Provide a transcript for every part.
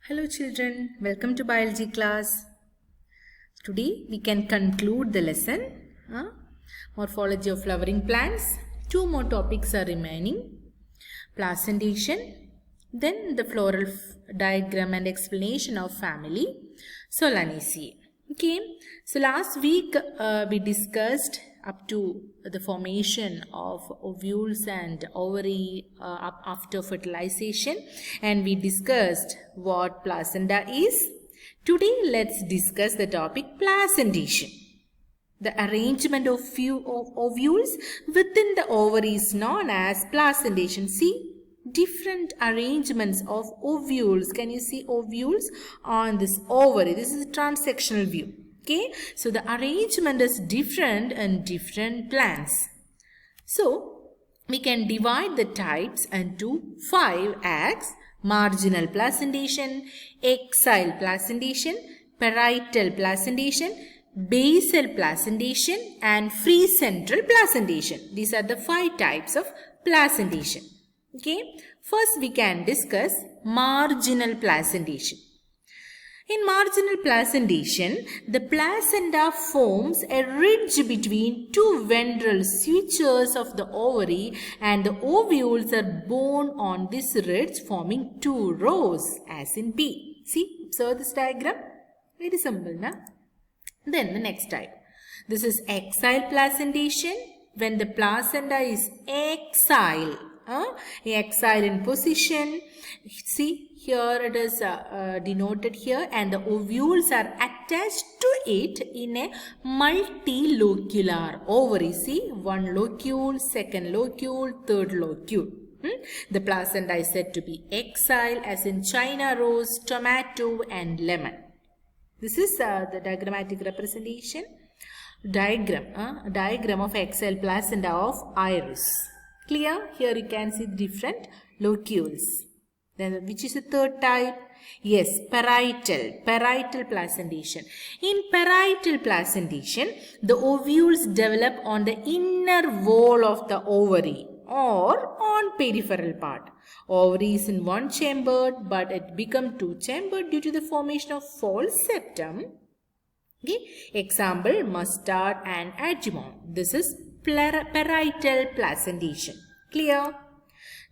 Hello children, welcome to biology class. Today we can conclude the lesson morphology of flowering plants. Two more topics are remaining. Placentation, then the floral diagram and explanation of family Solanaceae. Okay, so last week we discussed up to the formation of ovules and ovary after fertilization, and we discussed what placenta is. Today let's discuss the topic placentation. The arrangement of few ovules within the ovary is known as placentation. See, different arrangements of ovules. Can you see ovules on this ovary? This is a transsectional view. Okay, so the arrangement is different in different plants. So we can divide the types into 5 acts: marginal placentation, axile placentation, parietal placentation, basal placentation, and free central placentation. These are the 5 types of placentation. Okay, first we can discuss marginal placentation. In marginal placentation, the placenta forms a ridge between two ventral sutures of the ovary, and the ovules are borne on this ridge, forming 2 rows as in B. See, observe this diagram. Very simple, na? Then the next type. This is axile placentation, when the placenta is axile. Axile in position. See, here it is denoted here, and the ovules are attached to it in a multilocular ovary. See, one locule, second locule, third locule. The placenta is said to be axile, as in China rose, tomato, and lemon. This is the diagrammatic representation. Diagram of axile placenta of iris. Clear? Here you can see different locules. Then which is the third type? Yes, parietal placentation. In parietal placentation, the ovules develop on the inner wall of the ovary or on peripheral part. Ovary is in one chambered, but it become two chambered due to the formation of false septum. Okay. Example, mustard and adjumon. This is parietal placentation. Clear?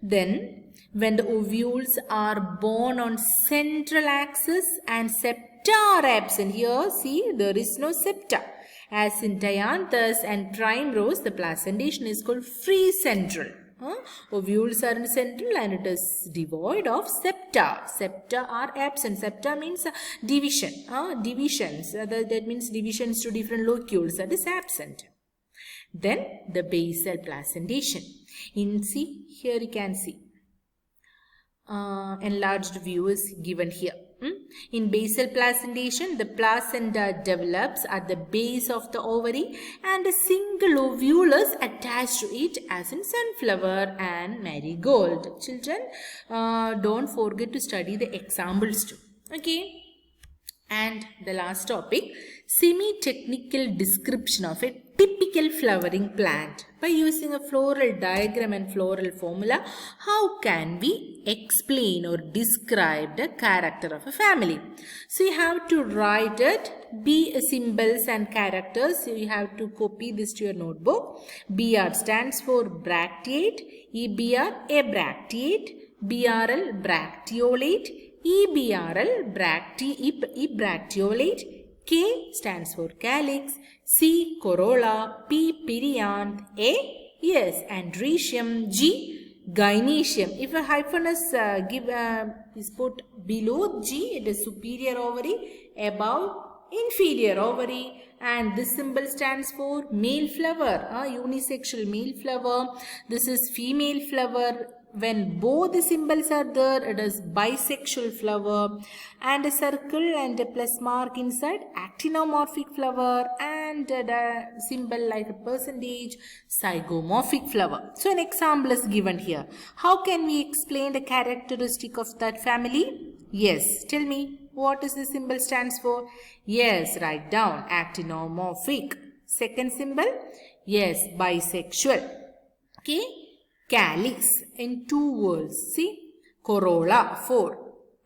Then, when the ovules are borne on central axis and septa are absent, here see there is no septa. As in dianthus and primrose, the placentation is called free central. Ovules are in central and it is devoid of septa. Septa are absent. Septa means division. Divisions. That means divisions to different locules. That is absent. Then the basal placentation. See, here you can see. Enlarged view is given here. In basal placentation, the placenta develops at the base of the ovary and a single ovule is attached to it, as in sunflower and marigold. Children, don't forget to study the examples too. Okay. And the last topic, semi-technical description of a typical flowering plant. By using a floral diagram and floral formula, how can we explain or describe the character of a family? So you have to write it, B symbols and characters. So you have to copy this to your notebook. BR stands for bracteate, EBR abracteate, BRL bracteolate, EBRL bracteolate, K stands for calyx, C corolla, P perianth, A yes androecium, G gynoecium. If a hyphen is is put below G, it is superior ovary, above inferior ovary, and this symbol stands for male flower, unisexual male flower. This is female flower. When both the symbols are there, it is bisexual flower, and a circle and a plus mark inside, actinomorphic flower, and the symbol like a percentage, zygomorphic flower. So an example is given here. How can we explain the characteristic of that family? Yes, tell me, what is the symbol stands for? Yes, write down, actinomorphic. Second symbol? Yes, bisexual. Okay. Calyx in 2 words. See, corolla 4.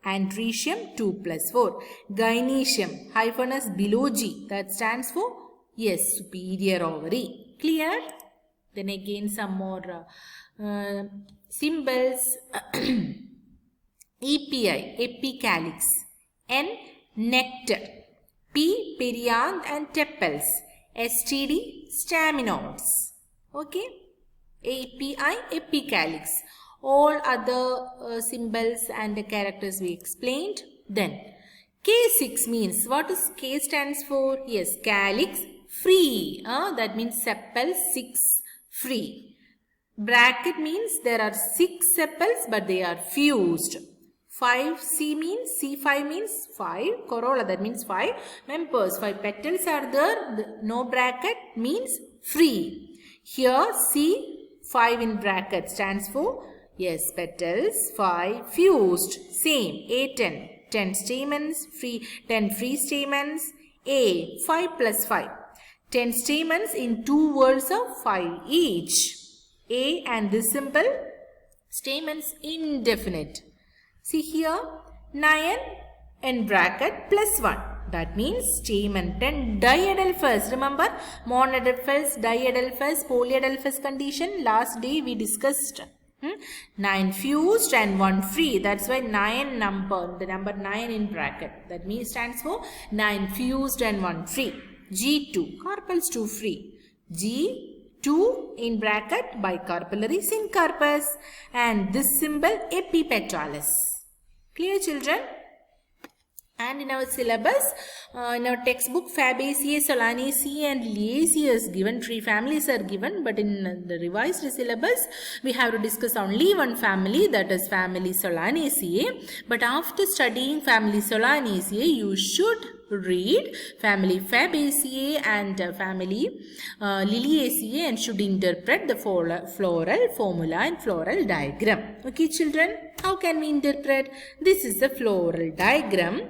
Andrecium 2 plus 4. Gynoecium, hyphen is below G. That stands for, yes, superior ovary. Clear? Then again some more symbols. EPI, epicalyx. N, nectar. P, perianth and tepals. STD, staminodes. Okay? API, epicalyx. All other symbols and characters we explained. Then K6 means, what is K stands for? Yes, calyx free. That means sepal 6 free. Bracket means there are 6 sepals but they are fused. 5C means, C5 means 5, corolla, that means 5 members, 5 petals are there, no bracket means free. Here C5 in bracket stands for, yes, petals, 5 fused, same, A10, 10 stamens, 10 free stamens, A, 5 plus 5, 10 stamens in 2 words of 5 each. A and this symbol, stamens indefinite. See here, 9 in bracket plus 1. That means stamen 10 diadelphous. Remember, monadelphous, diadelphous, polyadelphous condition. Last day we discussed. 9 fused and 1 free. That's why 9 number, the number 9 in bracket. That means stands for 9 fused and 1 free. G2, carpels 2 free. G2 in bracket bicarpellary syncarpus. And this symbol epipetalis. Clear, children? And in our syllabus, in our textbook, Fabaceae, Solanaceae and Liliaceae is given. 3 families are given, but in the revised syllabus, we have to discuss only one family, that is family Solanaceae. But after studying family Solanaceae, you should read family Fabaceae and family Liliaceae and should interpret the floral formula and floral diagram. Okay, children? How can we interpret? This is the floral diagram.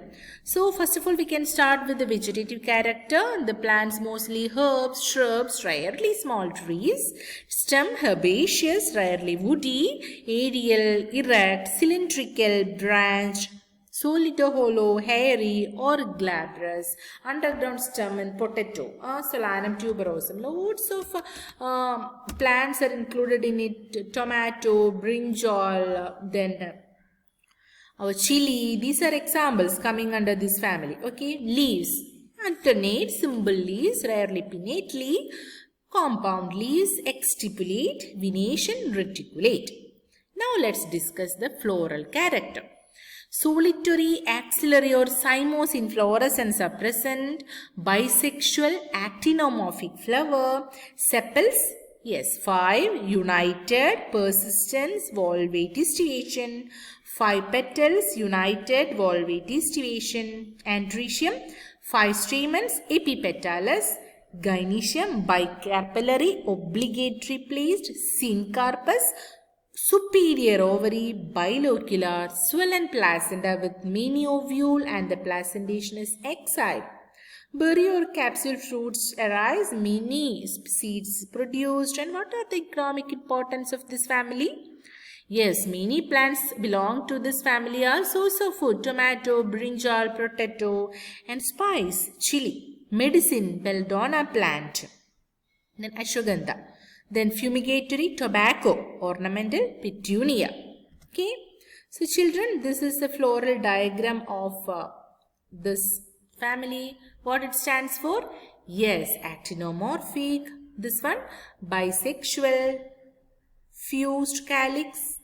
So, first of all, we can start with the vegetative character. The plants mostly herbs, shrubs, rarely small trees. Stem herbaceous, rarely woody. Aerial, erect, cylindrical, branched. Solito hollow, hairy or glabrous. Underground stem and potato. Solanum tuberosum. Loads of plants are included in it. Tomato, brinjal, then our chili. These are examples coming under this family. Okay. Leaves. Alternate, simple leaves, rarely pinnately. Compound leaves, exstipulate, venation, reticulate. Now let's discuss the floral character. Solitary, axillary or cymose inflorescence are present. Bisexual, actinomorphic flower. Sepals, yes, 5. United, persistence, valvate estivation. 5 petals, united, valvate estivation. Andrecium, 5 stamens, epipetalis. Gynoecium, bicarpellary, obligatory placed, syncarpus. Superior ovary, bilocular, swollen placenta with mini ovule and the placentation is exile. Berry or capsule fruits arise, many seeds produced. And what are the economic importance of this family? Yes, many plants belong to this family are source of food. Tomato, brinjal, potato and spice, chili, medicine, belladonna plant. Then ashwagandha. Then fumigatory, tobacco, ornamental, petunia. Okay. So children, this is the floral diagram of this family. What it stands for? Yes, actinomorphic. This one, bisexual, fused calyx,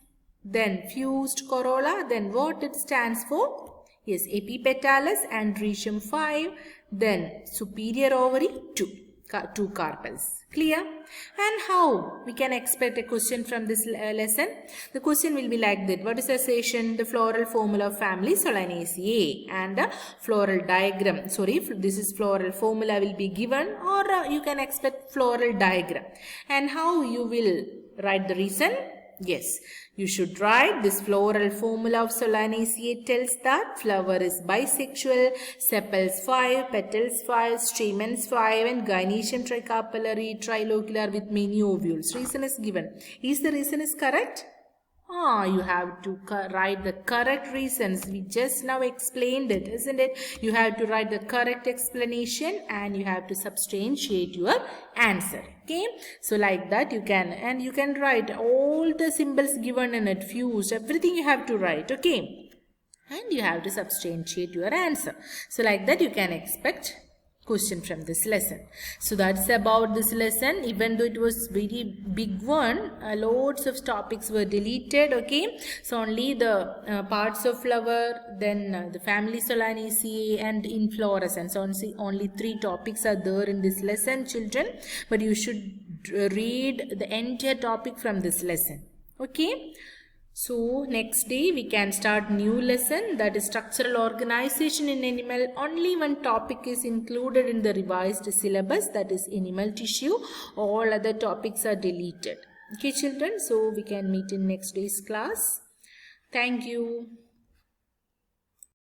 then fused corolla. Then what it stands for? Yes, epipetalis, andrecium 5. Then superior ovary 2 carpels. Clear? And how we can expect a question from this lesson? The question will be like that. What is the association? The floral formula of family Solanaceae and the floral diagram. Sorry, this is floral formula will be given, or you can expect floral diagram. And how you will write the reason? Yes, you should write this floral formula of Solanaceae tells that flower is bisexual, sepals 5, petals 5, stamens 5 and gynoecium tricarpellary, trilocular with many ovules. Reason is given. Is the reason is correct? You have to write the correct reasons. We just now explained it, isn't it? You have to write the correct explanation and you have to substantiate your answer. Okay, so like that you can write all the symbols given in it, fused, everything you have to write. Okay, and you have to substantiate your answer. So like that you can expect question from this lesson. So that's about this lesson. Even though it was very big one, loads of topics were deleted. Okay, so only the parts of flower, then the family Solanaceae and inflorescence. Only 3 topics are there in this lesson, children, but you should read the entire topic from this lesson. Okay, so next day we can start new lesson, that is structural organization in animal. Only one topic is included in the revised syllabus, that is animal tissue. All other topics are deleted. Okay children, so we can meet in next day's class. Thank you.